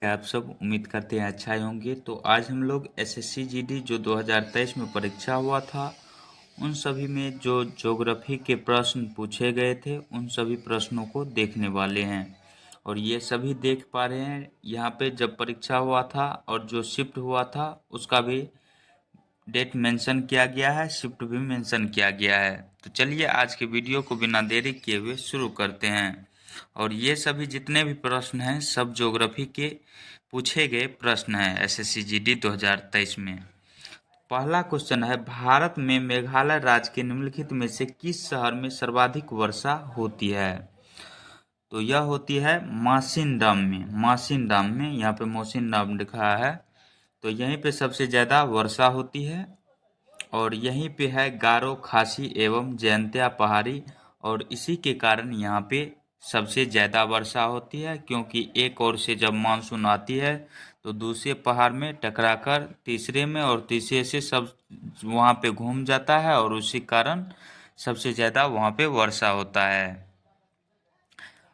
आप सब उम्मीद करते हैं अच्छा ही होंगे। तो आज हम लोग एसएससी जीडी जो 2023 में परीक्षा हुआ था उन सभी में जो ज्योग्राफी के प्रश्न पूछे गए थे उन सभी प्रश्नों को देखने वाले हैं। और ये सभी देख पा रहे हैं यहाँ पे जब परीक्षा हुआ था और जो शिफ्ट हुआ था उसका भी डेट मेंशन किया गया है, शिफ्ट भी मेंशन किया गया है। तो चलिए आज के वीडियो को बिना देरी किए हुए शुरू करते हैं। और ये सभी जितने भी प्रश्न हैं सब ज्योग्राफी के पूछे गए प्रश्न हैं एसएससी जीडी 2023 में। पहला क्वेश्चन है, भारत में मेघालय राज्य के निम्नलिखित में से किस शहर में सर्वाधिक वर्षा होती है? तो यह होती है मासिनराम में। मासिनराम में, यहाँ पे मौसिनराम लिखा है, तो यहीं पे सबसे ज़्यादा वर्षा होती है। और यहीं पे है गारो, खासी एवं जयंतिया पहाड़ी। और इसी के कारण यहाँ पे सबसे ज़्यादा वर्षा होती है, क्योंकि एक ओर से जब मानसून आती है तो दूसरे पहाड़ में टकराकर तीसरे में और तीसरे से सब वहाँ पे घूम जाता है और उसी कारण सबसे ज़्यादा वहाँ पे वर्षा होता है।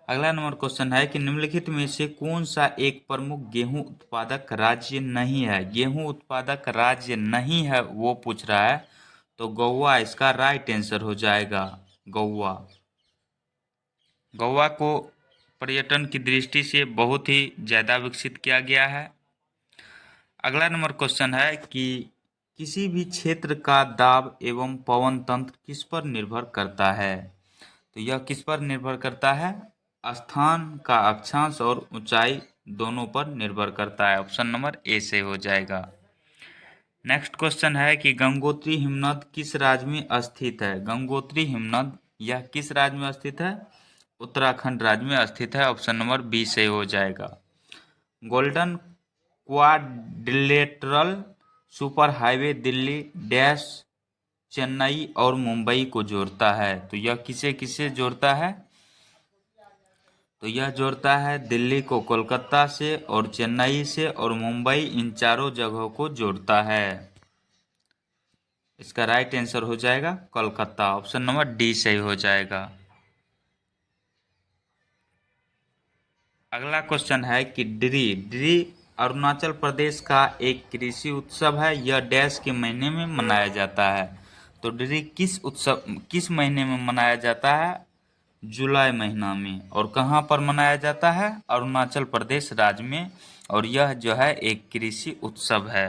अगला नंबर क्वेश्चन है कि निम्नलिखित में से कौन सा एक प्रमुख गेहूं उत्पादक राज्य नहीं है? गेहूं उत्पादक राज्य नहीं है वो पूछ रहा है, तो गोवा इसका राइट आंसर हो जाएगा। गोवा। गोवा को पर्यटन की दृष्टि से बहुत ही ज़्यादा विकसित किया गया है। अगला नंबर क्वेश्चन है कि किसी भी क्षेत्र का दाब एवं पवन तंत्र किस पर निर्भर करता है? तो यह किस पर निर्भर करता है? स्थान का अक्षांश और ऊंचाई दोनों पर निर्भर करता है। ऑप्शन नंबर ए से हो जाएगा। नेक्स्ट क्वेश्चन है कि गंगोत्री हिमनद किस राज्य में स्थित है? गंगोत्री हिमनद यह किस राज्य में स्थित है? उत्तराखंड राज्य में स्थित है। ऑप्शन नंबर बी से हो जाएगा। Golden quadrilateral super highway Delhi dash Chennai और मुंबई को जोड़ता है, तो यह किसे किसे जोड़ता है? तो यह जोड़ता है दिल्ली को कोलकाता से और चेन्नई से और मुंबई, इन चारों जगहों को जोड़ता है। इसका राइट आंसर हो जाएगा कोलकाता। ऑप्शन नंबर डी सही हो जाएगा। अगला क्वेश्चन है कि ड्री ड्री अरुणाचल प्रदेश का एक कृषि उत्सव है। यह डैश के महीने में मनाया जाता है। तो ड्री किस महीने में मनाया जाता है? जुलाई महीना में। और कहाँ पर मनाया जाता है? अरुणाचल प्रदेश राज्य में। और यह जो है एक कृषि उत्सव है।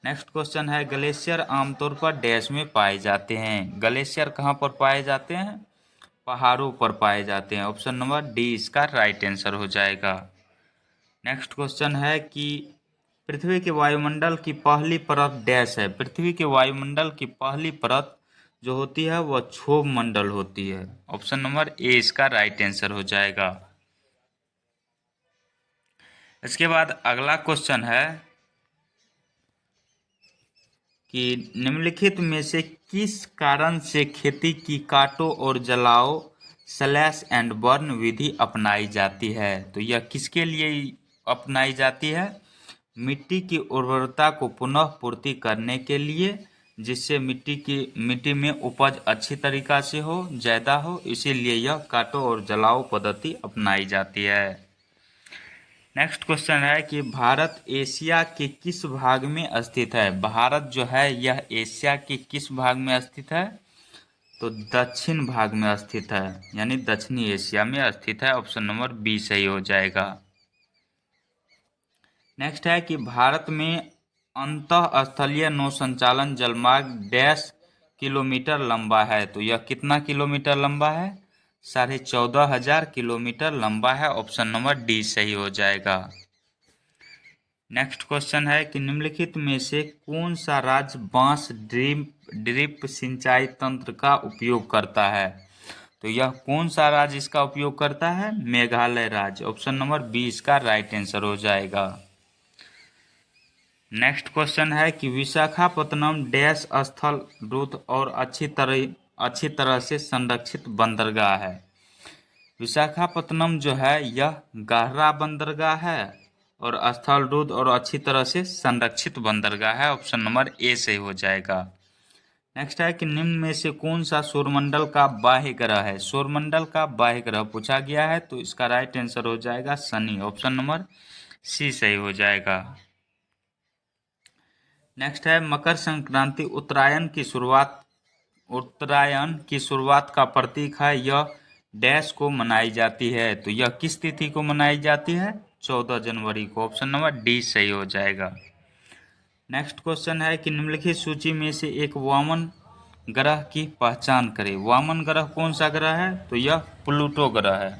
नेक्स्ट क्वेश्चन है, ग्लेशियर आमतौर पर डैश में पाए जाते हैं। ग्लेशियर कहाँ पर पाए जाते हैं? पहाड़ों पर पाए जाते हैं। ऑप्शन नंबर डी इसका राइट आंसर हो जाएगा। नेक्स्ट क्वेश्चन है कि पृथ्वी के वायुमंडल की पहली परत डैश है। पृथ्वी के वायुमंडल की पहली परत जो होती है वह क्षोभ मंडल होती है। ऑप्शन नंबर ए इसका राइट आंसर हो जाएगा। इसके बाद अगला क्वेश्चन है कि निम्नलिखित में से किस कारण से खेती की काटो और जलाओ स्लैश एंड बर्न विधि अपनाई जाती है? तो यह किसके लिए अपनाई जाती है? मिट्टी की उर्वरता को पुनः पूर्ति करने के लिए, जिससे मिट्टी में उपज अच्छी तरीका से हो, ज़्यादा हो, इसीलिए यह काटो और जलाओ पद्धति अपनाई जाती है। नेक्स्ट क्वेश्चन है कि भारत एशिया के किस भाग में स्थित है? भारत जो है यह एशिया के किस भाग में स्थित है? तो दक्षिण भाग में स्थित है, यानी दक्षिणी एशिया में स्थित है। ऑप्शन नंबर बी सही हो जाएगा। नेक्स्ट है कि भारत में अंतःस्थलीय नौ संचालन जलमार्ग डैश किलोमीटर लंबा है। तो यह कितना किलोमीटर लंबा है? 14,500 किलोमीटर लंबा है। ऑप्शन नंबर डी सही हो जाएगा। नेक्स्ट क्वेश्चन है कि निम्नलिखित में से कौन सा राज्य बांस ड्रिप सिंचाई तंत्र का उपयोग करता है? तो यह कौन सा राज्य इसका उपयोग करता है? मेघालय राज्य। ऑप्शन नंबर बी इसका राइट आंसर हो जाएगा। नेक्स्ट क्वेश्चन है कि विशाखापत्तनम डैश स्थल रुद्ध और अच्छी तरह से संरक्षित बंदरगाह है। विशाखापत्तनम जो है यह गहरा बंदरगाह है और स्थल रुद्ध और अच्छी तरह से संरक्षित बंदरगाह है। ऑप्शन नंबर ए से हो जाएगा। नेक्स्ट है कि निम्न में से कौन सा सौरमंडल का बाह्य ग्रह है? सौरमंडल का बाह्य ग्रह पूछा गया है, तो इसका राइट आंसर हो जाएगा शनि। ऑप्शन नंबर सी सही हो जाएगा। नेक्स्ट है मकर संक्रांति उत्तरायण की शुरुआत का प्रतीक है। यह डैश को मनाई जाती है। तो यह किस तिथि को मनाई जाती है? 14 जनवरी को। ऑप्शन नंबर डी सही हो जाएगा। नेक्स्ट क्वेश्चन है कि निम्नलिखित सूची में से एक वामन ग्रह की पहचान करें। वामन ग्रह कौन सा ग्रह है? तो यह प्लूटो ग्रह है।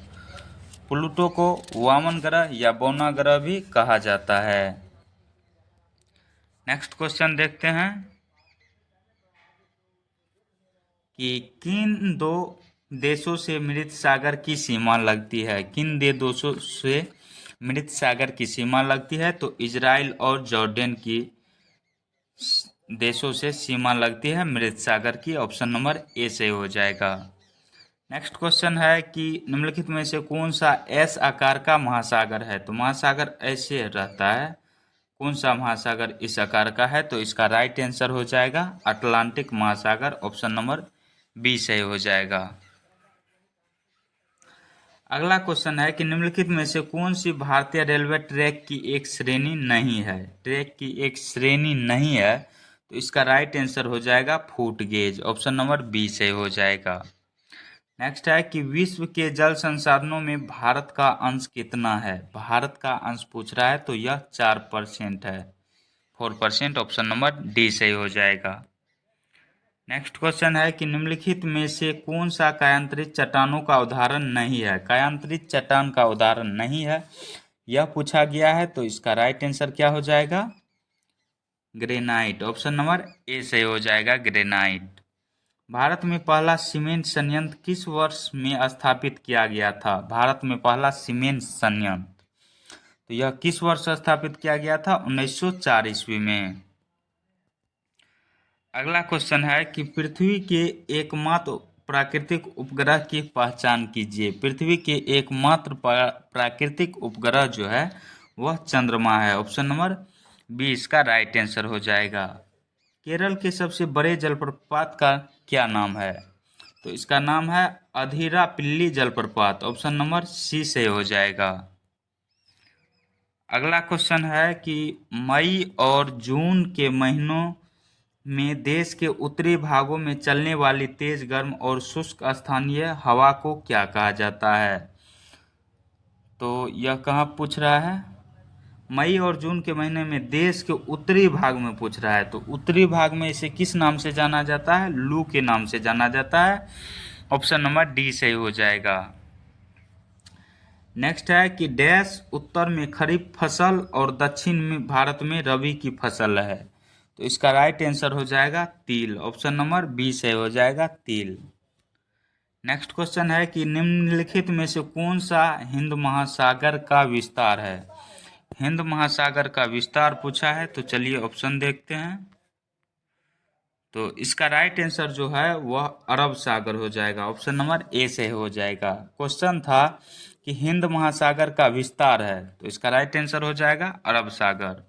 प्लूटो को वामन ग्रह या बौना ग्रह भी कहा जाता है। नेक्स्ट क्वेश्चन देखते हैं कि किन दो देशों से मृत सागर की सीमा लगती है? किन देशों से मृत सागर की सीमा लगती है? तो इजराइल और जॉर्डन की देशों से सीमा लगती है मृत सागर की। ऑप्शन नंबर ए से हो जाएगा। नेक्स्ट क्वेश्चन है कि निम्नलिखित में से कौन सा एस आकार का महासागर है? तो महासागर ऐसे रहता है। कौन सा महासागर इस आकार का है? तो इसका राइट आंसर हो जाएगा अटलांटिक महासागर। ऑप्शन नंबर बी सही हो जाएगा। अगला क्वेश्चन है कि निम्नलिखित में से कौन सी भारतीय रेलवे ट्रैक की एक श्रेणी नहीं है? ट्रैक की एक श्रेणी नहीं है, तो इसका राइट आंसर हो जाएगा foot gauge. Option number B सही हो जाएगा। नेक्स्ट है कि विश्व के जल संसाधनों में भारत का अंश कितना है? भारत का अंश पूछ रहा है, तो यह 4% है। 4%। ऑप्शन नंबर डी सही हो जाएगा। नेक्स्ट क्वेश्चन है कि निम्नलिखित में से कौन सा कायांतरित चट्टानों का उदाहरण नहीं है? कायांतरित चट्टान का उदाहरण नहीं है, यह पूछा गया है, तो इसका राइट आंसर क्या हो जाएगा? ग्रेनाइट। ऑप्शन नंबर ए सही हो जाएगा, ग्रेनाइट। भारत में पहला सीमेंट संयंत्र किस वर्ष में स्थापित किया गया था? भारत में पहला सीमेंट संयंत्र, तो यह किस वर्ष स्थापित किया गया था? 1904 ईस्वी में। अगला क्वेश्चन है कि पृथ्वी के एकमात्र प्राकृतिक उपग्रह की पहचान कीजिए। पृथ्वी के एकमात्र प्राकृतिक उपग्रह जो है वह चंद्रमा है। ऑप्शन नंबर बी इसका राइट आंसर हो जाएगा। केरल के सबसे बड़े जलप्रपात का क्या नाम है? तो इसका नाम है अधीरापिल्ली जलप्रपात। ऑप्शन नंबर सी से हो जाएगा। अगला क्वेश्चन है कि मई और जून के महीनों में देश के उत्तरी भागों में चलने वाली तेज गर्म और शुष्क स्थानीय हवा को क्या कहा जाता है? तो यह कहाँ पूछ रहा है? मई और जून के महीने में देश के उत्तरी भाग में पूछ रहा है। तो उत्तरी भाग में इसे किस नाम से जाना जाता है? लू के नाम से जाना जाता है। ऑप्शन नंबर डी सही हो जाएगा। नेक्स्ट है कि डैश उत्तर में खरीफ फसल और दक्षिण में भारत में रबी की फसल है। तो इसका राइट आंसर हो जाएगा तिल। ऑप्शन नंबर बी से हो जाएगा तिल। नेक्स्ट क्वेश्चन है कि निम्नलिखित में से कौन सा हिंद महासागर का विस्तार है? हिंद महासागर का विस्तार पूछा है, तो चलिए ऑप्शन देखते हैं। तो इसका राइट आंसर जो है वह अरब सागर हो जाएगा। ऑप्शन नंबर ए से हो जाएगा। क्वेश्चन था कि हिंद महासागर का विस्तार है, तो इसका राइट आंसर हो जाएगा अरब सागर।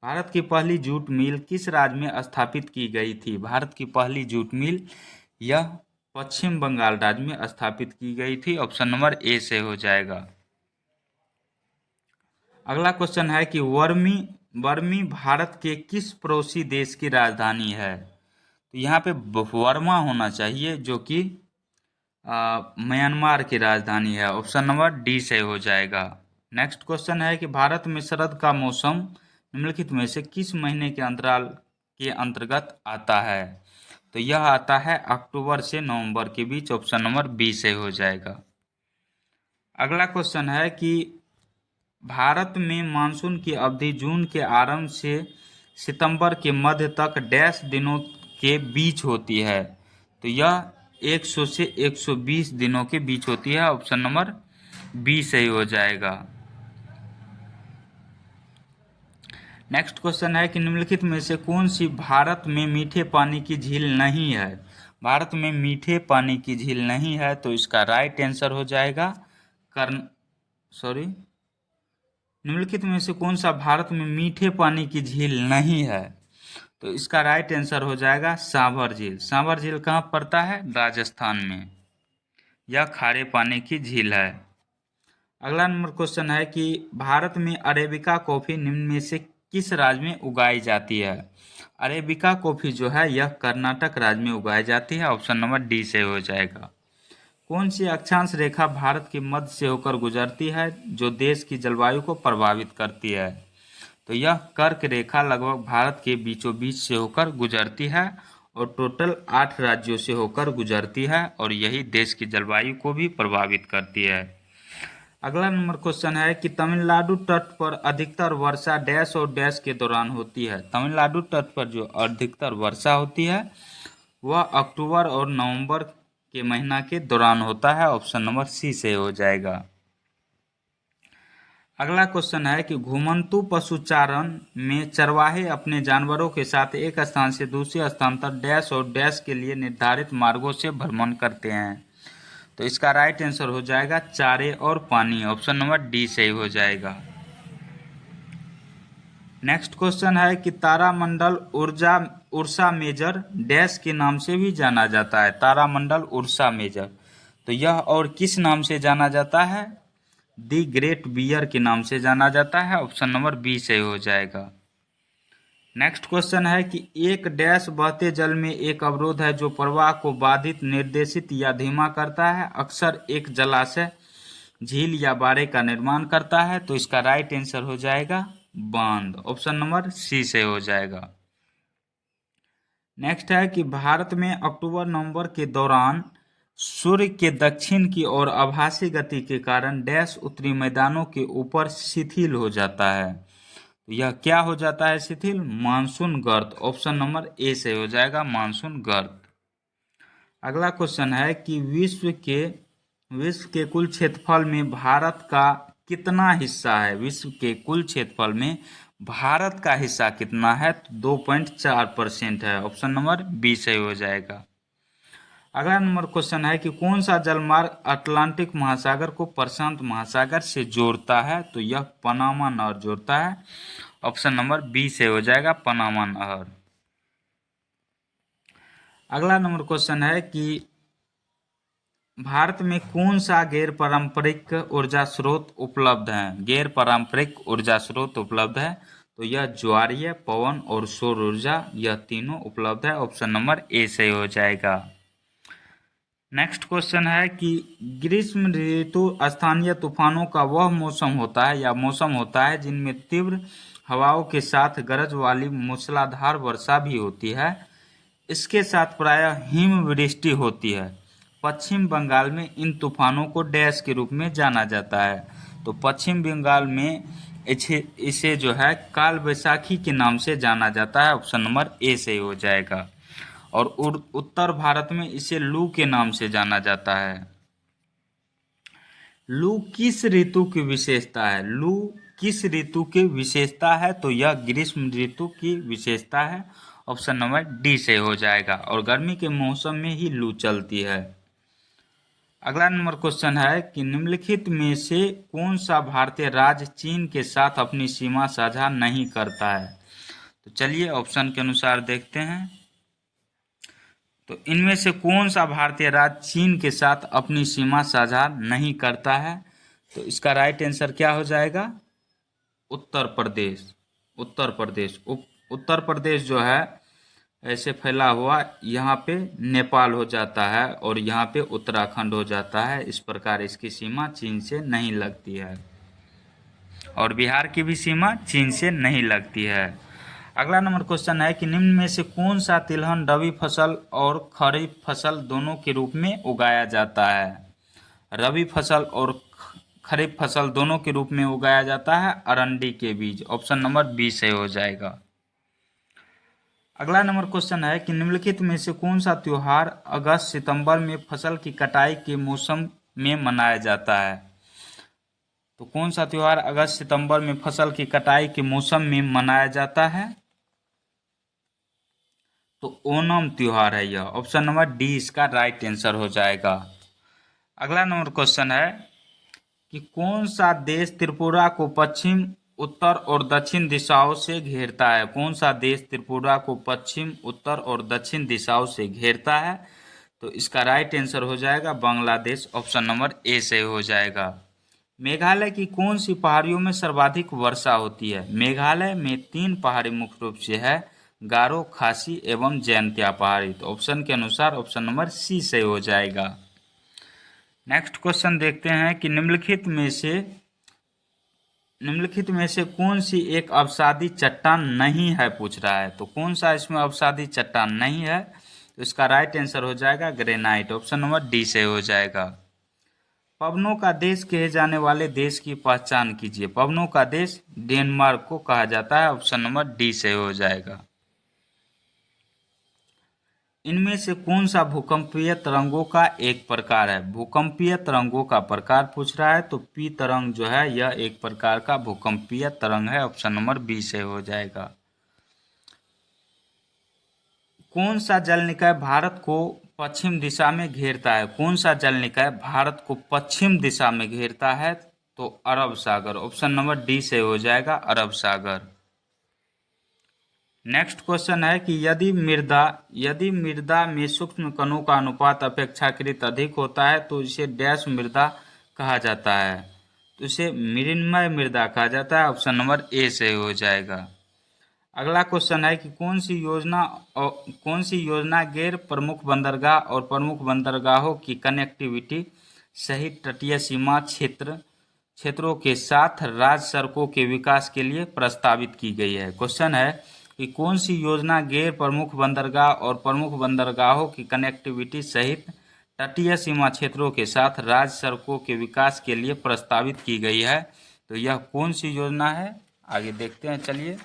भारत की पहली जूट मिल किस राज्य में स्थापित की गई थी? भारत की पहली जूट मिल यह पश्चिम बंगाल राज्य में स्थापित की गई थी। ऑप्शन नंबर ए से हो जाएगा। अगला क्वेश्चन है कि बर्मी भारत के किस पड़ोसी देश की राजधानी है? तो यहाँ पे वर्मा होना चाहिए, जो कि म्यांमार की राजधानी है। ऑप्शन नंबर डी से हो जाएगा। नेक्स्ट क्वेश्चन है कि भारत में शरद का मौसम निम्नलिखित में से किस महीने के अंतराल के अंतर्गत आता है? तो यह आता है अक्टूबर से नवंबर के बीच। ऑप्शन नंबर बी से हो जाएगा। अगला क्वेश्चन है कि भारत में मानसून की अवधि जून के आरंभ से सितंबर के मध्य तक डैश दिनों के बीच होती है। तो यह 100 से 120 दिनों के बीच होती है। ऑप्शन नंबर बी सही हो जाएगा। नेक्स्ट क्वेश्चन है कि निम्नलिखित में से कौन सी भारत में मीठे पानी की झील नहीं है? भारत में मीठे पानी की झील नहीं है, तो इसका राइट आंसर हो जाएगा निम्नलिखित में से कौन सा भारत में मीठे पानी की झील नहीं है? तो इसका राइट आंसर हो जाएगा सांभर झील। सांभर झील कहाँ पड़ता है? राजस्थान में। यह खारे पानी की झील है। अगला नंबर क्वेश्चन है कि भारत में अरेबिका कॉफी निम्न में से किस राज्य में उगाई जाती है? अरेबिका कॉफी जो है यह कर्नाटक राज्य में उगाई जाती है। ऑप्शन नंबर डी से हो जाएगा। कौन सी अक्षांश रेखा भारत के मध्य से होकर गुजरती है जो देश की जलवायु को प्रभावित करती है? तो यह कर्क रेखा लगभग भारत के बीचों बीच से होकर गुजरती है और टोटल 8 राज्यों से होकर गुजरती है और यही देश की जलवायु को भी प्रभावित करती है। अगला नंबर क्वेश्चन है कि तमिलनाडु तट पर अधिकतर वर्षा डैश और डैश के दौरान होती है। तमिलनाडु तट पर जो अधिकतर वर्षा होती है वह अक्टूबर और नवंबर के महीना के दौरान होता है। ऑप्शन नंबर सी से हो जाएगा। अगला क्वेश्चन है कि घुमंतु पशुचारण में चरवाहे अपने जानवरों के साथ एक स्थान से दूसरे स्थान तक डैश और डैश के लिए निर्धारित मार्गों से भ्रमण करते हैं। तो इसका राइट आंसर हो जाएगा चारे और पानी। ऑप्शन नंबर डी सही हो जाएगा। नेक्स्ट क्वेश्चन है कि तारामंडल उर्सा मेजर डैश के नाम से भी जाना जाता है। तारामंडल उर्सा मेजर, तो यह और किस नाम से जाना जाता है? दी ग्रेट बियर के नाम से जाना जाता है। ऑप्शन नंबर बी सही हो जाएगा। नेक्स्ट क्वेश्चन है कि एक डैश बहते जल में एक अवरोध है जो प्रवाह को बाधित, निर्देशित या धीमा करता है। अक्सर एक जलाशय, झील या बाड़े का निर्माण करता है। तो इसका राइट आंसर हो जाएगा बांध। ऑप्शन नंबर सी से हो जाएगा। नेक्स्ट है कि भारत में अक्टूबर नवंबर के दौरान सूर्य के दक्षिण की ओर आभासी गति के कारण डैश उत्तरी मैदानों के ऊपर शिथिल हो जाता है। तो यह क्या हो जाता है शिथिल? मानसून गर्त। ऑप्शन नंबर ए से हो जाएगा मानसून गर्त। अगला क्वेश्चन है कि विश्व के कुल क्षेत्रफल में भारत का कितना हिस्सा है? विश्व के कुल क्षेत्रफल में भारत का हिस्सा कितना है? तो 2.4% है। ऑप्शन नंबर बी सही हो जाएगा। अगला नंबर क्वेश्चन है कि कौन सा जलमार्ग अटलांटिक महासागर को प्रशांत महासागर से जोड़ता है? तो यह पनामा नहर जोड़ता है। ऑप्शन नंबर बी से हो जाएगा पनामा नहर। अगला नंबर क्वेश्चन है कि भारत में कौन सा गैर पारंपरिक ऊर्जा स्रोत उपलब्ध है? गैर पारंपरिक ऊर्जा स्रोत उपलब्ध है। तो यह ज्वारीय, पवन और सौर ऊर्जा, यह तीनों उपलब्ध है। ऑप्शन नंबर ए से हो जाएगा। नेक्स्ट क्वेश्चन है कि ग्रीष्म ऋतु स्थानीय तूफानों का वह मौसम होता है या मौसम होता है जिनमें तीव्र हवाओं के साथ गरज वाली मूसलाधार वर्षा भी होती है। इसके साथ प्रायः हिमवृष्टि होती है। पश्चिम बंगाल में इन तूफानों को डैश के रूप में जाना जाता है। तो पश्चिम बंगाल में इसे जो है काल बैसाखी के नाम से जाना जाता है। ऑप्शन नंबर ए से हो जाएगा। और उत्तर भारत में इसे लू के नाम से जाना जाता है। लू किस ऋतु की विशेषता है? लू किस ऋतु की विशेषता है? तो यह ग्रीष्म ऋतु की विशेषता है। ऑप्शन नंबर डी से हो जाएगा। और गर्मी के मौसम में ही लू चलती है। अगला नंबर क्वेश्चन है कि निम्नलिखित में से कौन सा भारतीय राज्य चीन के साथ अपनी सीमा साझा नहीं करता है? तो चलिए ऑप्शन के अनुसार देखते हैं। तो इनमें से कौन सा भारतीय राज्य चीन के साथ अपनी सीमा साझा नहीं करता है? तो इसका राइट आंसर क्या हो जाएगा? उत्तर प्रदेश। उत्तर प्रदेश उत्तर प्रदेश जो है ऐसे फैला हुआ, यहाँ पे नेपाल हो जाता है और यहाँ पे उत्तराखंड हो जाता है। इस प्रकार इसकी सीमा चीन से नहीं लगती है और बिहार की भी सीमा चीन से नहीं लगती है। अगला नंबर क्वेश्चन है कि निम्न में से कौन सा तिलहन रबी फसल और खरीफ फसल दोनों के रूप में उगाया जाता है? रबी फसल और खरीफ फसल दोनों के रूप में उगाया जाता है अरंडी के बीज। ऑप्शन नंबर बी से हो जाएगा। अगला नंबर क्वेश्चन है कि निम्नलिखित में से कौन सा त्योहार अगस्त सितंबर में फसल की कटाई के मौसम में मनाया जाता है? तो कौन सा त्योहार अगस्त सितंबर में फसल की कटाई के मौसम में मनाया जाता है? तो ओणम त्योहार है यह। ऑप्शन नंबर डी इसका राइट आंसर हो जाएगा। अगला नंबर क्वेश्चन है कि कौन सा देश त्रिपुरा को पश्चिम, उत्तर और दक्षिण दिशाओं से घेरता है? कौन सा देश त्रिपुरा को पश्चिम, उत्तर और दक्षिण दिशाओं से घेरता है? तो इसका राइट आंसर हो जाएगा बांग्लादेश। ऑप्शन नंबर ए से हो जाएगा। मेघालय की कौन सी पहाड़ियों में सर्वाधिक वर्षा होती है? मेघालय में 3 पहाड़ी मुख्य रूप से है, गारो, खासी एवं जैंतिया पहाड़ी। तो ऑप्शन के अनुसार ऑप्शन नंबर सी सही हो जाएगा। नेक्स्ट क्वेश्चन देखते हैं कि निम्नलिखित में से कौन सी एक अवसादी चट्टान नहीं है, पूछ रहा है। तो कौन सा इसमें अवसादी चट्टान नहीं है? तो इसका राइट आंसर हो जाएगा ग्रेनाइट। ऑप्शन नंबर डी से हो जाएगा। पवनों का देश कहे जाने वाले देश की पहचान कीजिए। पवनों का देश डेनमार्क को कहा जाता है। ऑप्शन नंबर डी से हो जाएगा। इनमें से कौन सा भूकंपीय तरंगों का एक प्रकार है? भूकंपीय तरंगों का प्रकार पूछ रहा है, तो पी तरंग जो है यह एक प्रकार का भूकंपीय तरंग है। ऑप्शन नंबर बी से हो जाएगा। कौन सा जल निकाय भारत को पश्चिम दिशा में घेरता है? कौन सा जल निकाय भारत को पश्चिम दिशा में घेरता है? तो अरब सागर। ऑप्शन नंबर डी से हो जाएगा अरब सागर। नेक्स्ट क्वेश्चन है कि यदि मृदा में सूक्ष्म कणों का अनुपात अपेक्षाकृत अधिक होता है तो इसे डैश मृदा कहा जाता है। तो इसे मृण्मय मृदा कहा जाता है। ऑप्शन नंबर ए से हो जाएगा। अगला क्वेश्चन है कि कौन सी योजना गैर प्रमुख बंदरगाह और प्रमुख बंदरगाहों की कनेक्टिविटी सहित तटीय सीमा क्षेत्रों के साथ राज्य सड़कों के विकास के लिए प्रस्तावित की गई है। क्वेश्चन है कि कौन सी योजना गैर प्रमुख बंदरगाह और प्रमुख बंदरगाहों की कनेक्टिविटी सहित तटीय सीमा क्षेत्रों के साथ राज्य सड़कों के विकास के लिए प्रस्तावित की गई है? तो यह कौन सी योजना है, आगे देखते हैं। चलिए,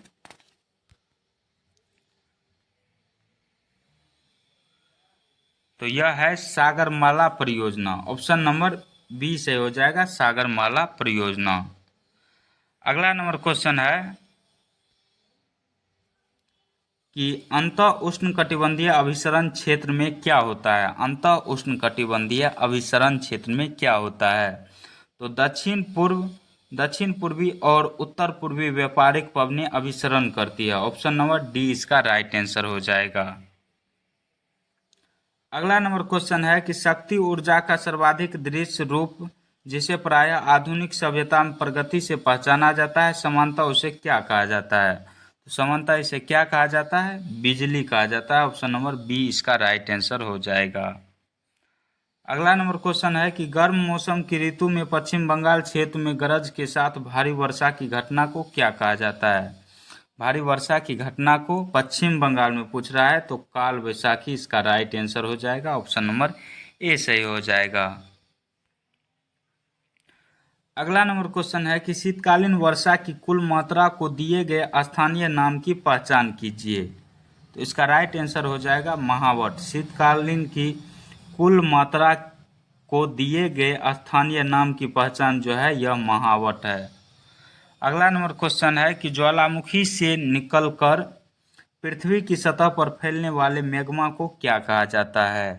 तो यह है सागरमाला परियोजना। ऑप्शन नंबर बी से हो जाएगा सागरमाला परियोजना। अगला नंबर क्वेश्चन है कि अंत उष्णकटिबंधीय अभिसरण क्षेत्र में क्या होता है? अंत उष्णकटिबंधीय अभिसरण क्षेत्र में क्या होता है? तो दक्षिण पूर्वी और उत्तर पूर्वी व्यापारिक पवनें अभिसरण करती है। ऑप्शन नंबर डी इसका राइट आंसर हो जाएगा। अगला नंबर क्वेश्चन है कि शक्ति ऊर्जा का सर्वाधिक दृश्य रूप जिसे प्रायः आधुनिक सभ्यता में प्रगति से पहचाना जाता है, समानता उसे क्या कहा जाता है? तो समानता इसे क्या कहा जाता है? बिजली कहा जाता है। ऑप्शन नंबर बी इसका राइट आंसर हो जाएगा। अगला नंबर क्वेश्चन है कि गर्म मौसम की ऋतु में पश्चिम बंगाल क्षेत्र में गरज के साथ भारी वर्षा की घटना को क्या कहा जाता है? भारी वर्षा की घटना को पश्चिम बंगाल में पूछ रहा है, तो काल वैशाखी इसका राइट आंसर हो जाएगा। ऑप्शन नंबर ए सही हो जाएगा। अगला नंबर क्वेश्चन है कि शीतकालीन वर्षा की कुल मात्रा को दिए गए स्थानीय नाम की पहचान कीजिए। तो इसका राइट आंसर हो जाएगा महावट। शीतकालीन की कुल मात्रा को दिए गए स्थानीय नाम की पहचान जो है यह महावट है। अगला नंबर क्वेश्चन है कि ज्वालामुखी से निकलकर पृथ्वी की सतह पर फैलने वाले मैग्मा को क्या कहा जाता है?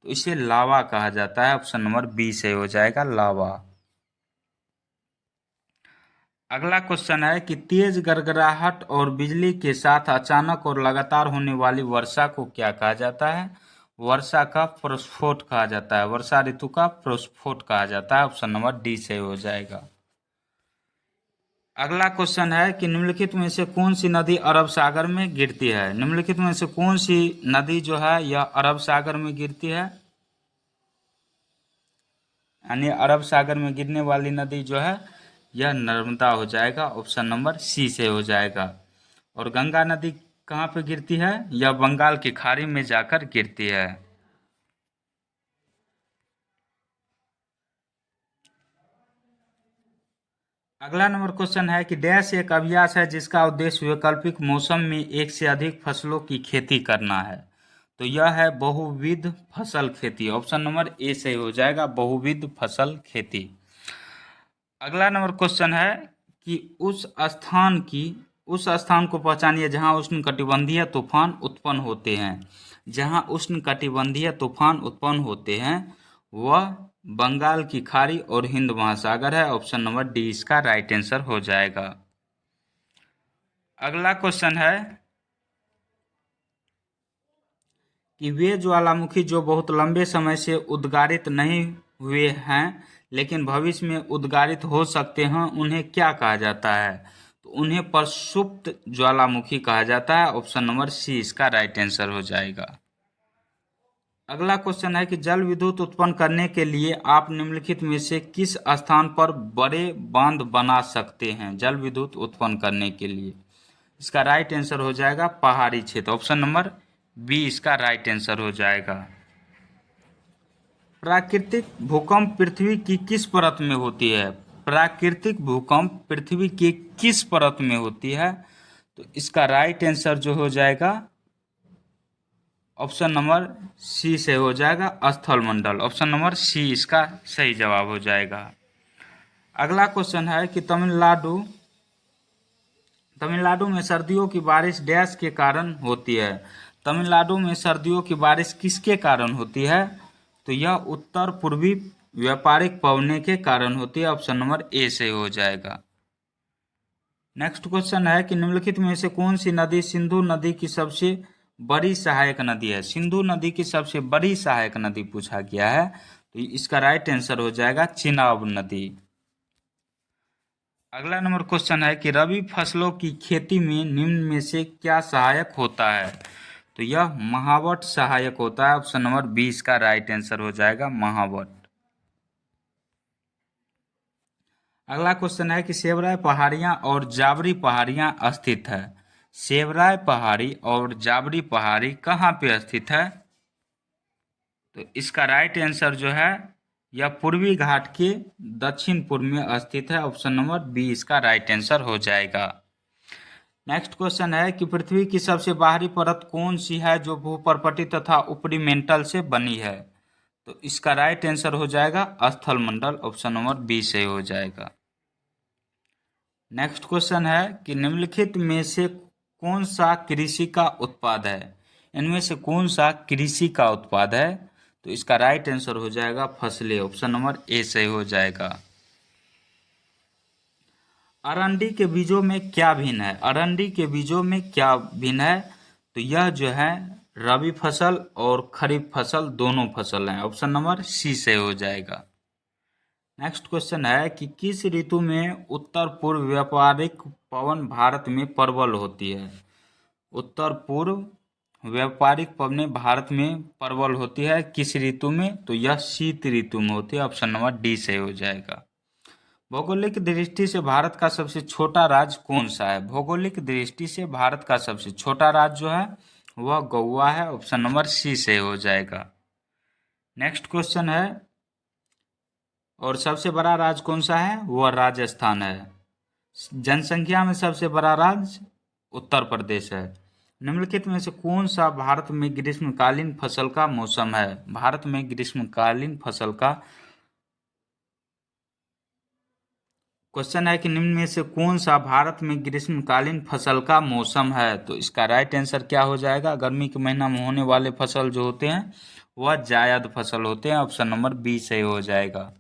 तो इसे लावा कहा जाता है। ऑप्शन नंबर बी से हो जाएगा लावा। अगला क्वेश्चन है कि तेज गड़गड़ाहट और बिजली के साथ अचानक और लगातार होने वाली वर्षा को क्या कहा जाता है? वर्षा का प्रस्फोट कहा जाता है। वर्षा ऋतु का प्रस्फोट कहा जाता है। ऑप्शन नंबर डी से हो जाएगा। अगला क्वेश्चन है कि निम्नलिखित में से कौन सी नदी अरब सागर में गिरती है? निम्नलिखित में से कौन सी नदी जो है यह अरब सागर में गिरती है? यानी अरब सागर में गिरने वाली नदी जो है यह नर्मदा हो जाएगा। ऑप्शन नंबर सी से हो जाएगा। और गंगा नदी कहाँ पे गिरती है? यह बंगाल की खाड़ी में जाकर गिरती है। अगला नंबर क्वेश्चन है कि डैश एक अभ्यास है जिसका उद्देश्य वैकल्पिक मौसम में एक से अधिक फसलों की खेती करना है। तो यह है बहुविध फसल खेती। ऑप्शन नंबर ए से हो जाएगा बहुविध फसल खेती। अगला नंबर क्वेश्चन है कि उस स्थान को पहचानिए जहां उष्णकटिबंधीय तूफान उत्पन्न होते हैं। जहां उष्णकटिबंधीय तूफान उत्पन्न होते हैं वह बंगाल की खाड़ी और हिंद महासागर है। ऑप्शन नंबर डी इसका राइट आंसर हो जाएगा। अगला क्वेश्चन है कि वे ज्वालामुखी जो बहुत लंबे समय से उद्गारित नहीं हुए हैं लेकिन भविष्य में उद्गारित हो सकते हैं, उन्हें क्या कहा जाता है? तो उन्हें प्रसुप्त ज्वालामुखी कहा जाता है। ऑप्शन नंबर सी इसका राइट आंसर हो जाएगा। अगला क्वेश्चन है कि जल विद्युत उत्पन्न करने के लिए आप निम्नलिखित में से किस स्थान पर बड़े बांध बना सकते हैं? जल विद्युत उत्पन्न करने के लिए इसका राइट आंसर हो जाएगा पहाड़ी क्षेत्र। ऑप्शन नंबर बी इसका राइट आंसर हो जाएगा। प्राकृतिक भूकंप पृथ्वी की किस परत में होती है? प्राकृतिक भूकंप पृथ्वी की किस परत में होती है? तो इसका राइट आंसर जो हो जाएगा ऑप्शन नंबर सी से हो जाएगा स्थल मंडल। ऑप्शन नंबर सी इसका सही जवाब हो जाएगा। अगला क्वेश्चन है कि तमिलनाडु में सर्दियों की बारिश डैश के कारण होती है? तमिलनाडु में सर्दियों की बारिश किसके कारण होती है? तो यह उत्तर पूर्वी व्यापारिक पवने के कारण होती है। ऑप्शन नंबर ए से हो जाएगा। नेक्स्ट क्वेश्चन है कि निम्नलिखित में से कौन सी नदी सिंधु नदी की सबसे बड़ी सहायक नदी है? सिंधु नदी की सबसे बड़ी सहायक नदी पूछा गया है, तो इसका राइट आंसर हो जाएगा चिनाब नदी। अगला नंबर क्वेश्चन है कि रबी फसलों की खेती में निम्न में से क्या सहायक होता है? तो यह महावट सहायक होता है। ऑप्शन नंबर 20 का राइट आंसर हो जाएगा महावट। अगला क्वेश्चन है कि सेवराय पहाड़ियां और जाबरी पहाड़ियां स्थित है। सेवराय पहाड़ी और जाबरी पहाड़ी कहाँ पे स्थित है? तो इसका राइट आंसर जो है यह पूर्वी घाट के दक्षिण पूर्व में स्थित है। ऑप्शन नंबर बी इसका राइट आंसर हो जाएगा। नेक्स्ट क्वेश्चन है कि पृथ्वी की सबसे बाहरी परत कौन सी है जो भूपर्पटी तथा ऊपरी मेंटल से बनी है? तो इसका राइट आंसर हो जाएगा स्थल मंडल। ऑप्शन नंबर बी से हो जाएगा। नेक्स्ट क्वेश्चन है कि निम्नलिखित में से कौन सा कृषि का उत्पाद है? इनमें से कौन सा कृषि का उत्पाद है? तो इसका राइट आंसर हो जाएगा फसलें। ऑप्शन नंबर ए से हो जाएगा। अरंडी के बीजों में क्या भिन्न है? अरंडी के बीजों में क्या भिन्न है? तो यह जो है रबी फसल और खरीफ फसल दोनों फसल हैं। ऑप्शन नंबर सी से हो जाएगा। नेक्स्ट क्वेश्चन है कि किस ऋतु में उत्तर पूर्व व्यापारिक पवन भारत में प्रबल होती है? उत्तर पूर्व व्यापारिक पवनें भारत में प्रबल होती है किस ऋतु में? तो यह शीत ऋतु में होती है। ऑप्शन नंबर डी से हो जाएगा। भौगोलिक दृष्टि से भारत का सबसे छोटा राज्य कौन सा है? भौगोलिक दृष्टि से भारत का सबसे छोटा राज्य जो है वह गोवा है। ऑप्शन नंबर सी से हो जाएगा। नेक्स्ट क्वेश्चन है और सबसे बड़ा राज्य कौन सा है? वह राजस्थान है। जनसंख्या में सबसे बड़ा राज्य उत्तर प्रदेश है। निम्नलिखित में से कौन सा भारत में ग्रीष्मकालीन फसल का मौसम है? भारत में ग्रीष्मकालीन फसल का क्वेश्चन है कि निम्न में से कौन सा भारत में ग्रीष्मकालीन फसल का मौसम है? तो इसका राइट आंसर क्या हो जाएगा? गर्मी के महीना में होने वाले फसल जो होते हैं वह जायद फसल होते हैं। ऑप्शन नंबर बी सही हो जाएगा।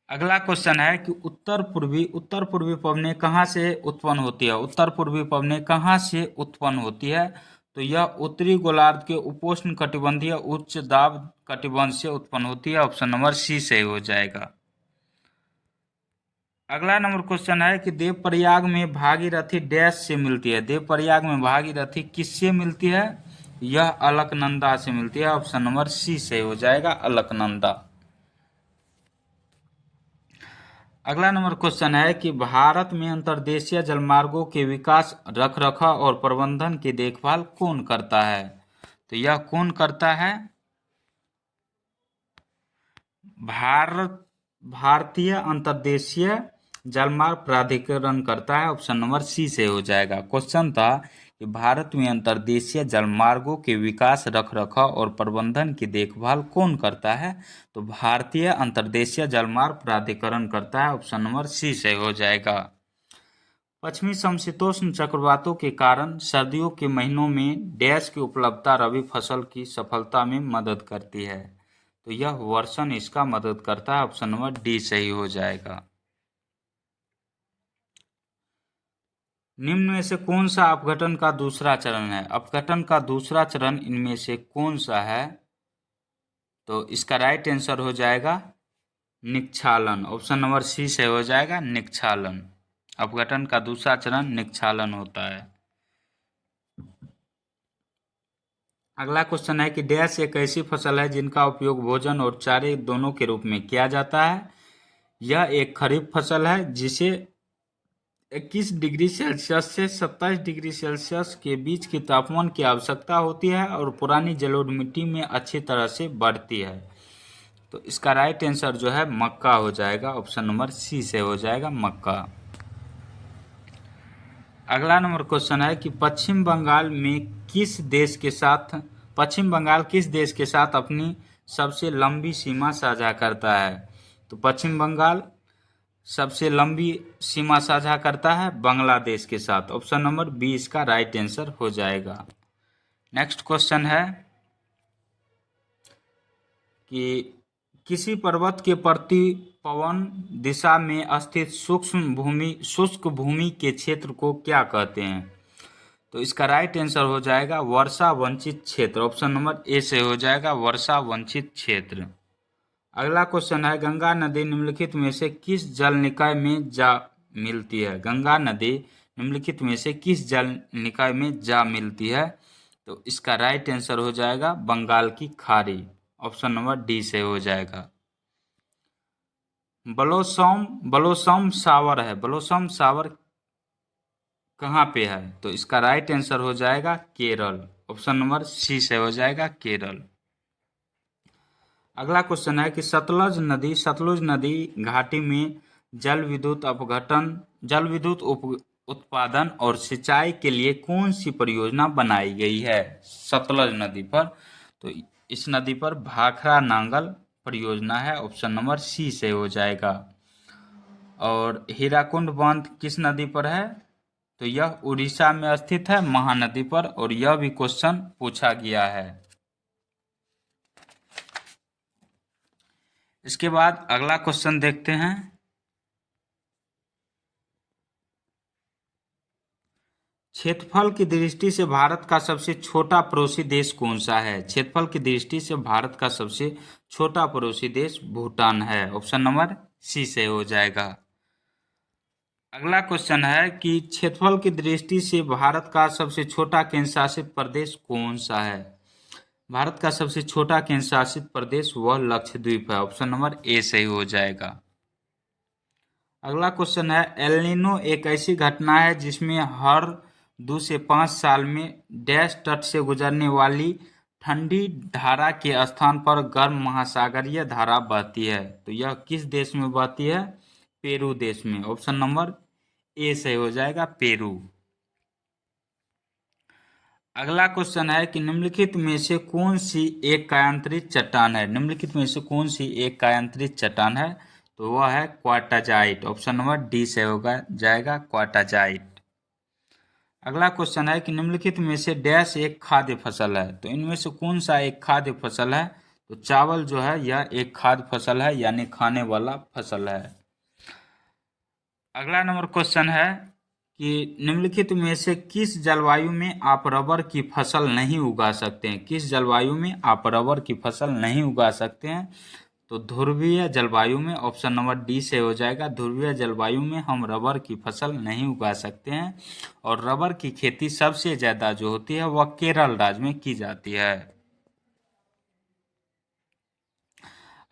अगला क्वेश्चन है कि उत्तर पूर्वी पवनें कहाँ से उत्पन्न होती है? उत्तर पूर्वी पवनें कहाँ से उत्पन्न होती है? तो यह उत्तरी गोलार्ध के उपोष्ण कटिबंधीय उच्च दाब कटिबंध से उत्पन्न होती है। ऑप्शन नंबर सी सही हो जाएगा। अगला नंबर क्वेश्चन है कि देवप्रयाग में भागीरथी डैश से मिलती है? देवप्रयाग में भागीरथी किससे मिलती है? यह अलकनंदा से मिलती है। ऑप्शन नंबर सी से हो जाएगा अलकनंदा। अगला नंबर क्वेश्चन है कि भारत में अंतर्देशीय जलमार्गों के विकास, रखरखाव और प्रबंधन की देखभाल कौन करता है? तो यह कौन करता है? भारतीय अंतर्देशीय जलमार्ग प्राधिकरण करता है। ऑप्शन नंबर सी से हो जाएगा। क्वेश्चन था कि भारत में अंतर्देशीय जलमार्गों के विकास, रखरखाव और प्रबंधन की देखभाल कौन करता है? तो भारतीय अंतर्देशीय जलमार्ग प्राधिकरण करता है। ऑप्शन नंबर सी से हो जाएगा। पश्चिमी समशीतोष्ण चक्रवातों के कारण सर्दियों के महीनों में डैश की उपलब्धता रबी फसल की सफलता में मदद करती है? तो यह वर्षण इसका मदद करता है। ऑप्शन नंबर डी सही हो जाएगा। निम्न में से कौन सा अपघटन का दूसरा चरण है? अपघटन का दूसरा चरण इनमें से कौन सा है? तो इसका राइट आंसर हो जाएगा निक्षालन। ऑप्शन नंबर सी से हो जाएगा निक्षालन। अपघटन का दूसरा चरण निक्षालन होता है। अगला क्वेश्चन है कि डैश एक ऐसी फसल है जिनका उपयोग भोजन और चारे दोनों के रूप में किया जाता है। यह एक खरीफ फसल है जिसे 21 डिग्री सेल्सियस से 27 डिग्री सेल्सियस के बीच के तापमान की आवश्यकता होती है और पुरानी जलोढ़ मिट्टी में अच्छी तरह से बढ़ती है। तो इसका राइट आंसर जो है मक्का हो जाएगा। ऑप्शन नंबर सी से हो जाएगा मक्का। अगला नंबर क्वेश्चन है कि पश्चिम बंगाल किस देश के साथ अपनी सबसे लंबी सीमा साझा करता है। तो पश्चिम बंगाल सबसे लंबी सीमा साझा करता है बांग्लादेश के साथ। ऑप्शन नंबर बी इसका राइट आंसर हो जाएगा। नेक्स्ट क्वेश्चन है कि किसी पर्वत के प्रतिपवन दिशा में स्थित शुष्क भूमि के क्षेत्र को क्या कहते हैं। तो इसका राइट आंसर हो जाएगा वर्षा वंचित क्षेत्र। ऑप्शन नंबर ए से हो जाएगा वर्षा वंचित क्षेत्र। अगला क्वेश्चन है गंगा नदी निम्नलिखित में से किस जल निकाय में जा मिलती है। गंगा नदी निम्नलिखित में से किस जल निकाय में जा मिलती है। तो इसका राइट आंसर हो जाएगा बंगाल की खाड़ी। ऑप्शन नंबर डी से हो जाएगा। बलोसम सावर है। बलोसम सावर कहाँ पे है। तो इसका राइट आंसर हो जाएगा केरल। ऑप्शन नंबर सी से हो जाएगा केरल। अगला क्वेश्चन है कि सतलुज नदी घाटी में जल विद्युत उत्पादन और सिंचाई के लिए कौन सी परियोजना बनाई गई है सतलुज नदी पर। तो इस नदी पर भाखड़ा नांगल परियोजना है। ऑप्शन नंबर सी से हो जाएगा। और हीराकुंड बांध किस नदी पर है। तो यह उड़ीसा में स्थित है महानदी पर और यह भी क्वेश्चन पूछा गया है। इसके बाद अगला क्वेश्चन देखते हैं। क्षेत्रफल की दृष्टि से भारत का सबसे छोटा पड़ोसी देश कौन सा है। क्षेत्रफल की दृष्टि से भारत का सबसे छोटा पड़ोसी देश भूटान है। ऑप्शन नंबर सी से हो जाएगा। अगला क्वेश्चन है कि क्षेत्रफल की दृष्टि से भारत का सबसे छोटा केंद्र शासित प्रदेश कौन सा है। भारत का सबसे छोटा केंद्र शासित प्रदेश वह लक्षद्वीप है। ऑप्शन नंबर ए से ही हो जाएगा। अगला क्वेश्चन है एल नीनो एक ऐसी घटना है जिसमें हर 2 से 5 साल में डैश तट से गुजरने वाली ठंडी धारा के स्थान पर गर्म महासागरीय धारा बहती है। तो यह किस देश में बहती है। पेरू देश में। ऑप्शन नंबर ए से हो जाएगा पेरू। अगला क्वेश्चन है कि निम्नलिखित में से कौन सी एक कायांतरित चट्टान है। निम्नलिखित में से कौन सी एक कायांतरित चट्टान है। तो वह है क्वार्टाजाइट। ऑप्शन नंबर डी से होगा जाएगा क्वार्टाजाइट। अगला क्वेश्चन है कि निम्नलिखित में से डैश एक खाद्य फसल है। तो इनमें से कौन सा एक खाद्य फसल है। तो चावल जो है यह एक खाद्य फसल है यानी खाने वाला फसल है। अगला नंबर क्वेश्चन है कि निम्नलिखित में से किस जलवायु में आप रबर की फसल नहीं उगा सकते हैं। किस जलवायु में आप रबर की फसल नहीं उगा सकते हैं। तो ध्रुवीय जलवायु में। ऑप्शन नंबर डी से हो जाएगा। ध्रुवीय जलवायु में हम रबर की फसल नहीं उगा सकते हैं और रबर की खेती सबसे ज़्यादा जो होती है वह केरल राज्य में की जाती है।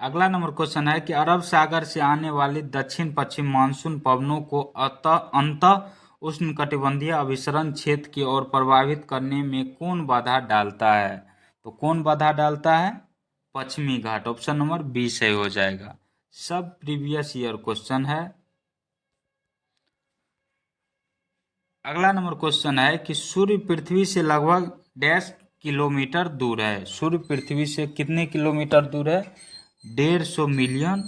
अगला नंबर क्वेश्चन है कि अरब सागर से आने वाली दक्षिण पश्चिम मानसून पवनों को अंतः उष्णकटिबंधीय अभिसरण क्षेत्र की ओर प्रभावित करने में कौन बाधा डालता है। तो कौन बाधा डालता है। पश्चिमी घाट। ऑप्शन नंबर बी से हो जाएगा। सब प्रीवियस ईयर क्वेश्चन है। अगला नंबर क्वेश्चन है कि सूर्य पृथ्वी से लगभग डैश किलोमीटर दूर है। सूर्य पृथ्वी से कितने किलोमीटर दूर है। 150 मिलियन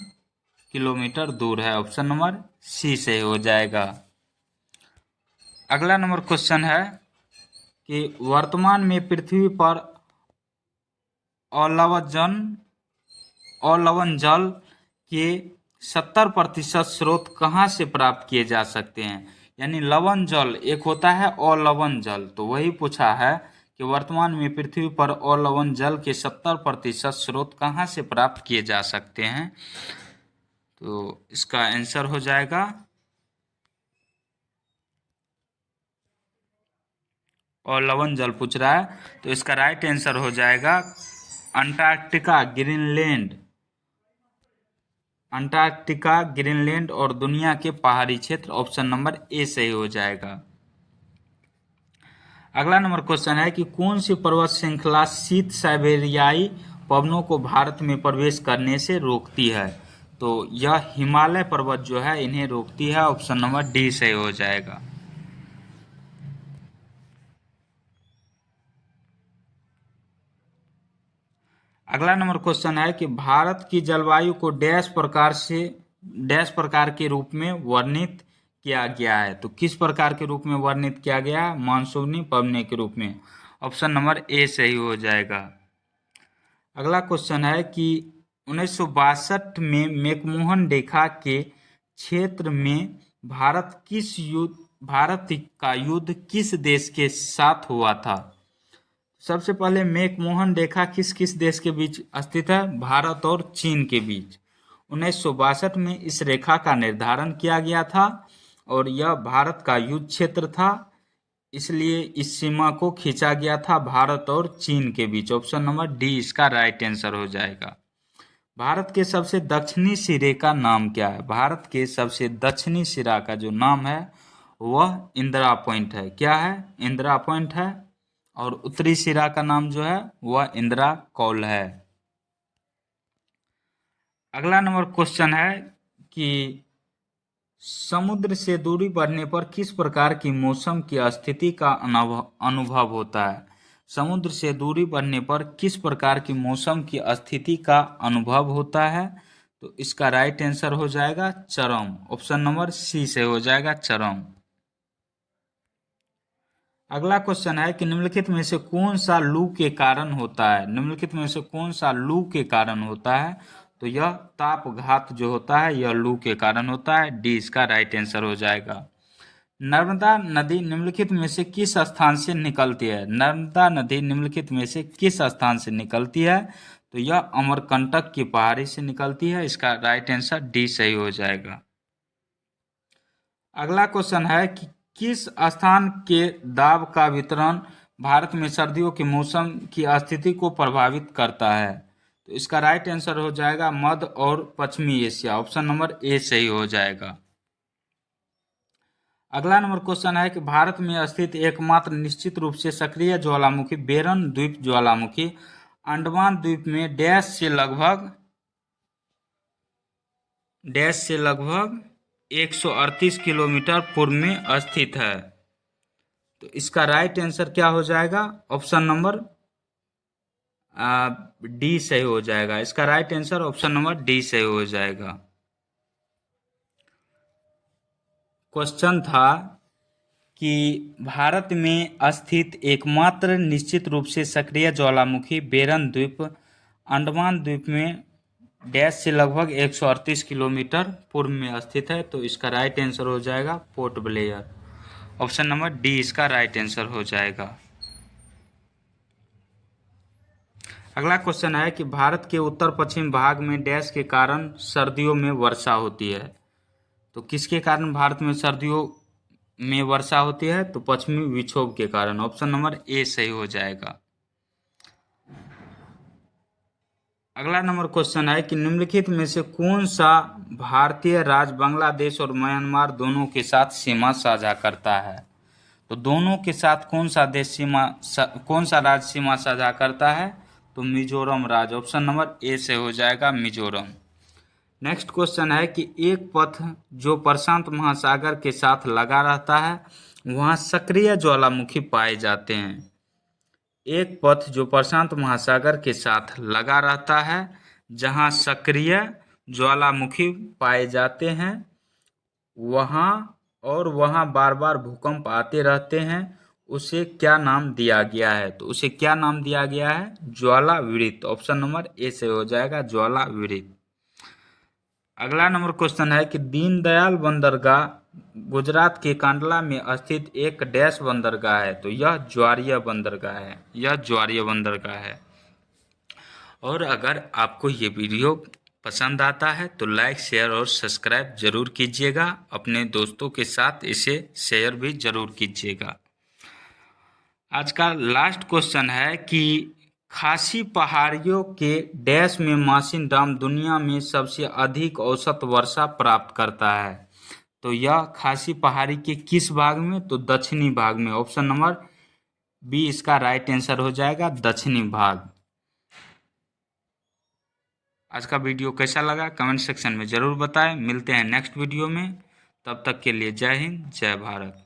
किलोमीटर दूर है। ऑप्शन नंबर सी से हो जाएगा। अगला नंबर क्वेश्चन है कि वर्तमान में पृथ्वी पर अलवण जल के 70% स्रोत कहाँ से प्राप्त किए जा सकते हैं। यानी लवण जल एक होता है अलवण जल। तो वही पूछा है कि वर्तमान में पृथ्वी पर अलवण जल के 70% स्रोत कहाँ से प्राप्त किए जा सकते हैं। तो इसका आंसर हो जाएगा, और लवन जल पूछ रहा है, तो इसका राइट आंसर हो जाएगा अंटार्कटिका, ग्रीनलैंड। अंटार्कटिका, ग्रीनलैंड और दुनिया के पहाड़ी क्षेत्र, ऑप्शन नंबर ए सही हो जाएगा। अगला नंबर क्वेश्चन है कि कौन सी पर्वत श्रृंखला शीत साइबेरियाई पवनों को भारत में प्रवेश करने से रोकती है? तो यह हिमालय पर्वत जो है इन्हें रोकती है, ऑप्शन नंबर डी सही हो जाएगा। अगला नंबर क्वेश्चन है कि भारत की जलवायु को डैश प्रकार के रूप में वर्णित किया गया है? तो किस प्रकार के रूप में वर्णित किया गया है? मानसूनी पवने के रूप में, ऑप्शन नंबर ए सही हो जाएगा। अगला क्वेश्चन है कि 1962 में मैकमोहन रेखा के क्षेत्र में भारत का युद्ध किस देश के साथ हुआ था? सबसे पहले मैकमोहन रेखा किस किस देश के बीच स्थित है? भारत और चीन के बीच। 1962 में इस रेखा का निर्धारण किया गया था और यह भारत का युद्ध क्षेत्र था, इसलिए इस सीमा को खींचा गया था भारत और चीन के बीच। ऑप्शन नंबर डी इसका राइट आंसर हो जाएगा। भारत के सबसे दक्षिणी सिरे का नाम क्या है? भारत के सबसे दक्षिणी सिरा का जो नाम है वह इंदिरा पॉइंट है। क्या है? इंदिरा पॉइंट है। और उत्तरी सिरा का नाम जो है वह इंदिरा कौल है। अगला नंबर क्वेश्चन है कि समुद्र से दूरी बढ़ने पर किस प्रकार की मौसम की स्थिति का अनुभव होता है? समुद्र से दूरी बढ़ने पर किस प्रकार की मौसम की स्थिति का अनुभव होता है? तो इसका राइट आंसर हो जाएगा चरम, ऑप्शन नंबर सी से हो जाएगा चरम। अगला क्वेश्चन है कि निम्नलिखित में से कौन सा लू के कारण होता है? निम्नलिखित में से कौन सा लू के कारण होता है? तो यह तापघात जो होता है यह लू के कारण होता है। डी इसका राइट आंसर हो जाएगा। नर्मदा नदी निम्नलिखित में से किस स्थान से निकलती है? नर्मदा नदी निम्नलिखित में से किस स्थान से निकलती है? तो यह अमरकंटक की पहाड़ी से निकलती है। इसका राइट आंसर डी सही हो जाएगा। अगला क्वेश्चन है कि किस स्थान के दाब का वितरण भारत में सर्दियों के मौसम की स्थिति को प्रभावित करता है? तो इसका राइट आंसर हो जाएगा मध्य और पश्चिमी एशिया, ऑप्शन नंबर ए सही हो जाएगा। अगला नंबर क्वेश्चन है कि भारत में स्थित एकमात्र निश्चित रूप से सक्रिय ज्वालामुखी बेरन द्वीप ज्वालामुखी अंडमान द्वीप में डैश से लगभग 138 किलोमीटर पूर्व में स्थित है। तो इसका राइट आंसर क्या हो जाएगा? ऑप्शन नंबर डी सही हो जाएगा। इसका right answer option number D सही हो जाएगा। क्वेश्चन था कि भारत में स्थित एकमात्र निश्चित रूप से सक्रिय ज्वालामुखी बेरन द्वीप अंडमान द्वीप में डैश से लगभग 138 किलोमीटर पूर्व में स्थित है। तो इसका राइट आंसर हो जाएगा port Blair, option number D इसका राइट आंसर हो जाएगा। अगला क्वेश्चन है कि भारत के उत्तर पश्चिम भाग में डैश के कारण सर्दियों में वर्षा होती है? तो किसके कारण भारत में सर्दियों में वर्षा होती है? तो पश्चिमी विक्षोभ के कारण, ऑप्शन नंबर ए सही हो जाएगा। अगला नंबर क्वेश्चन है कि निम्नलिखित में से कौन सा भारतीय राज्य बांग्लादेश और म्यांमार दोनों के साथ सीमा साझा करता है? तो दोनों के साथ कौन सा राज्य सीमा साझा करता है? तो मिजोरम राज्य, ऑप्शन नंबर ए से हो जाएगा मिजोरम। नेक्स्ट क्वेश्चन है कि एक पथ जो प्रशांत महासागर के साथ लगा रहता है वहाँ सक्रिय ज्वालामुखी पाए जाते हैं। एक पथ जो प्रशांत महासागर के साथ लगा रहता है जहाँ सक्रिय ज्वालामुखी पाए जाते हैं वहाँ बार बार भूकंप आते रहते हैं, उसे क्या नाम दिया गया है? तो उसे क्या नाम दिया गया है? ज्वालावृत्त, ऑप्शन नंबर ए से हो जाएगा ज्वालावृत्त। अगला नंबर क्वेश्चन है कि दीनदयाल बंदरगाह गुजरात के कांडला में स्थित एक डैश बंदरगाह है? तो यह ज्वारीय बंदरगाह है। और अगर आपको ये वीडियो पसंद आता है तो लाइक, शेयर और सब्सक्राइब जरूर कीजिएगा। अपने दोस्तों के साथ इसे शेयर भी जरूर कीजिएगा। आज का लास्ट क्वेश्चन है कि खासी पहाड़ियों के डैश में मासिनराम दुनिया में सबसे अधिक औसत वर्षा प्राप्त करता है। तो यह खासी पहाड़ी के किस भाग में? तो दक्षिणी भाग में। ऑप्शन नंबर बी इसका राइट आंसर हो जाएगा, दक्षिणी भाग। आज का वीडियो कैसा लगा कमेंट सेक्शन में ज़रूर बताएं। मिलते हैं नेक्स्ट वीडियो में, तब तक के लिए जय हिंद, जय भारत।